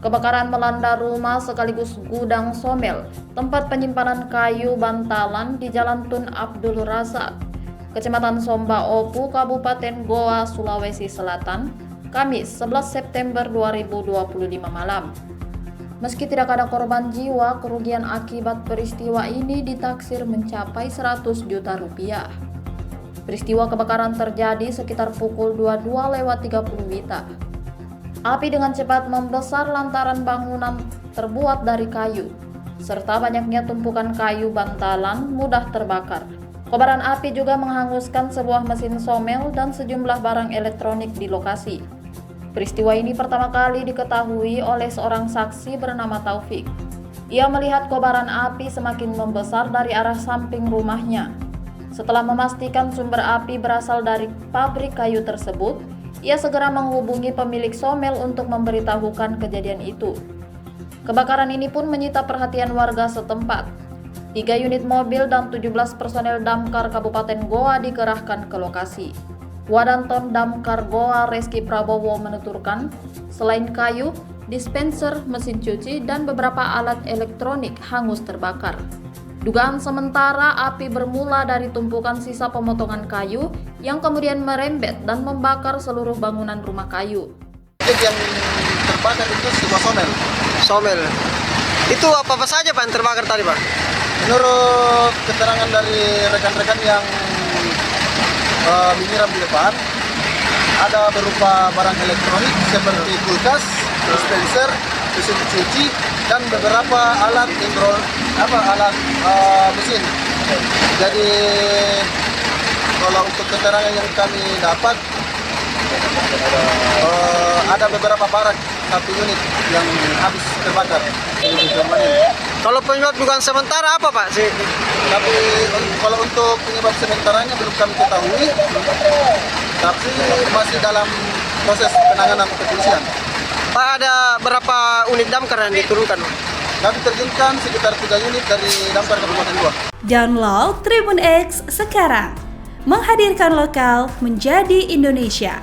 Kebakaran melanda rumah sekaligus gudang somel, tempat penyimpanan kayu bantalan di Jalan Tun Abdul Razak, Kecamatan Somba Opu, Kabupaten Goa, Sulawesi Selatan, Kamis 11 September 2025 malam. Meski tidak ada korban jiwa, kerugian akibat peristiwa ini ditaksir mencapai 100 juta rupiah. Peristiwa kebakaran terjadi sekitar pukul 22.30 WITA. Api dengan cepat membesar lantaran bangunan terbuat dari kayu, serta banyaknya tumpukan kayu bantalan mudah terbakar. Kobaran api juga menghanguskan sebuah mesin somel dan sejumlah barang elektronik di lokasi. Peristiwa ini pertama kali diketahui oleh seorang saksi bernama Taufik. Ia melihat kobaran api semakin membesar dari arah samping rumahnya. Setelah memastikan sumber api berasal dari pabrik kayu tersebut, ia segera menghubungi pemilik somel untuk memberitahukan kejadian itu. Kebakaran ini pun menyita perhatian warga setempat. 3 unit mobil dan 17 personel damkar Kabupaten Goa dikerahkan ke lokasi. Wadanton Damkar Goa Reski Prabowo menuturkan, selain kayu, dispenser, mesin cuci, dan beberapa alat elektronik hangus terbakar. Dugaan sementara api bermula dari tumpukan sisa pemotongan kayu yang kemudian merembet dan membakar seluruh bangunan rumah kayu. Yang terbakar itu sebuah somel. Somel. Itu apa saja Pak yang terbakar tadi Pak? Menurut keterangan dari rekan-rekan yang menyiram di depan, ada berupa barang elektronik seperti kulkas, dispenser, mesin cuci, dan beberapa alat mesin. Jadi kalau untuk keterangan yang kami dapat, ada beberapa barang 1 unit yang habis terbakar. Kalau penyebab dugaan sementara apa Pak sih? Tapi kalau untuk penyebab sementaranya belum kami ketahui, tapi masih dalam proses penanganan kepolisian. Pak, ada berapa unit damkar yang diturunkan? Kami terjunkan sekitar 3 unit dari damkar Kabupaten Goa. Download Tribun X sekarang, menghadirkan lokal menjadi Indonesia.